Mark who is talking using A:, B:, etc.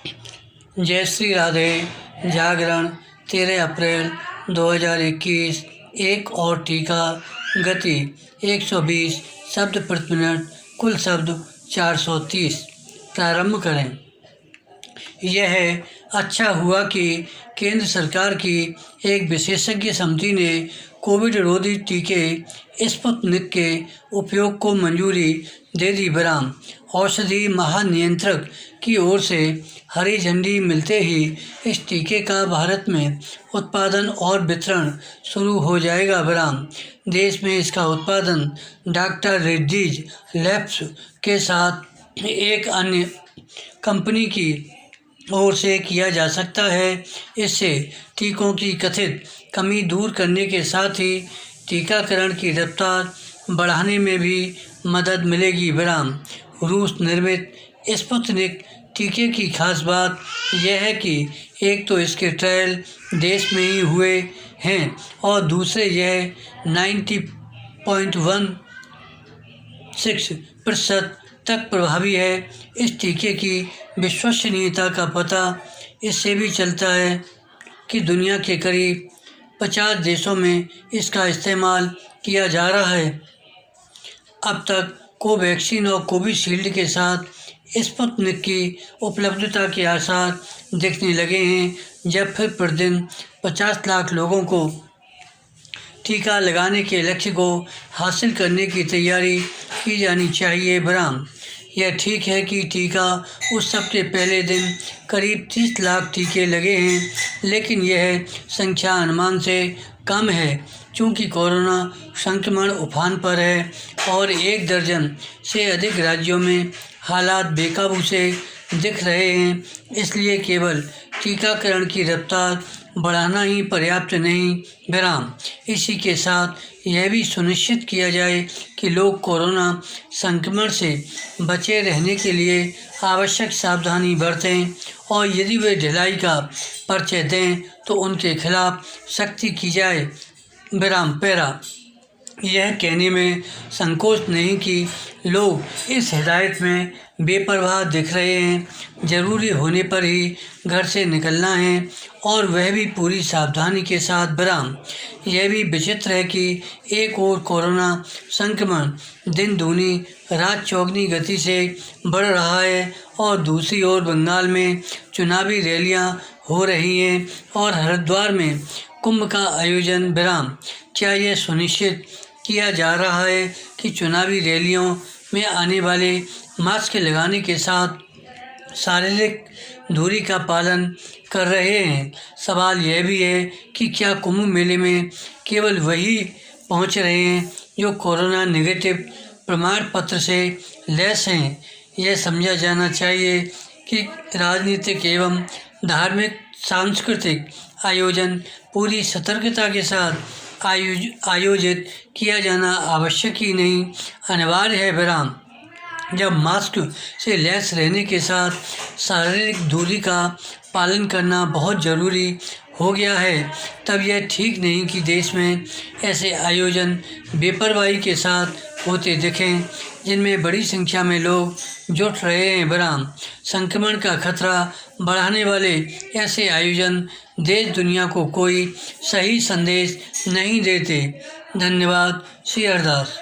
A: जय श्री राधे। जागरण 13 अप्रैल 2021। एक और टीका। गति 120 शब्द प्रति मिनट। कुल शब्द 430। प्रारंभ करें। यह अच्छा हुआ कि केंद्र सरकार की एक विशेषज्ञ समिति ने कोविड रोधी टीके स्पुतनिक के उपयोग को मंजूरी दे दी। बराम औषधि महानियंत्रक की ओर से हरी झंडी मिलते ही इस टीके का भारत में उत्पादन और वितरण शुरू हो जाएगा। बराम देश में इसका उत्पादन डॉक्टर रेड्डीज लैब्स के साथ एक अन्य कंपनी की ओर से किया जा सकता है। इससे टीकों की कथित कमी दूर करने के साथ ही टीकाकरण की रफ्तार बढ़ाने में भी मदद मिलेगी। बराम रूस निर्मित स्पुतनिक टीके की खास बात यह है कि एक तो इसके ट्रायल देश में ही हुए हैं और दूसरे यह 90.16% तक प्रभावी है। इस टीके की विश्वसनीयता का पता इससे भी चलता है कि दुनिया के करीब 50 देशों में इसका इस्तेमाल किया जा रहा है। अब तक कोवैक्सीन और कोविशील्ड के साथ स्पुतनिक की उपलब्धता के आसार दिखने लगे हैं, जब फिर प्रतिदिन 50 लाख लोगों को टीका लगाने के लक्ष्य को हासिल करने की तैयारी की जानी चाहिए। बराम यह ठीक है कि टीका उत्सव के पहले दिन करीब 30 लाख टीके लगे हैं, लेकिन यह संख्या अनुमान से कम है क्योंकि कोरोना संक्रमण उफान पर है और 1 दर्जन से अधिक राज्यों में हालात बेकाबू से दिख रहे हैं। इसलिए केवल टीकाकरण की रफ्तार बढ़ाना ही पर्याप्त नहीं। विराम इसी के साथ यह भी सुनिश्चित किया जाए कि लोग कोरोना संक्रमण से बचे रहने के लिए आवश्यक सावधानी बरतें और यदि वे ढिलाई का परिचय दें तो उनके खिलाफ सख्ती की जाए। विराम पैरा यह कहने में संकोच नहीं कि लोग इस हिदायत में बेपरवाह दिख रहे हैं। ज़रूरी होने पर ही घर से निकलना है और वह भी पूरी सावधानी के साथ। बराम यह भी विचित्र है कि एक ओर कोरोना संक्रमण दिन दूनी रात चौगनी गति से बढ़ रहा है और दूसरी ओर बंगाल में चुनावी रैलियां हो रही हैं और हरिद्वार में कुंभ का आयोजन। विराम क्या यह सुनिश्चित किया जा रहा है कि चुनावी रैलियों में आने वाले मास्क लगाने के साथ शारीरिक दूरी का पालन कर रहे हैं? सवाल यह भी है कि क्या कुंभ मेले में केवल वही पहुंच रहे हैं जो कोरोना नेगेटिव प्रमाण पत्र से लैस हैं? यह समझा जाना चाहिए कि राजनीतिक एवं धार्मिक सांस्कृतिक आयोजन पूरी सतर्कता के साथ आयोजित किया जाना आवश्यक ही नहीं, अनिवार्य है। विराम जब मास्क से लैस रहने के साथ शारीरिक दूरी का पालन करना बहुत ज़रूरी हो गया है, तब यह ठीक नहीं कि देश में ऐसे आयोजन बेपरवाही के साथ होते दिखें जिनमें बड़ी संख्या में लोग जुट रहे हैं। बराम संक्रमण का खतरा बढ़ाने वाले ऐसे आयोजन देश दुनिया को कोई सही संदेश नहीं देते। धन्यवाद। श्री हरदास।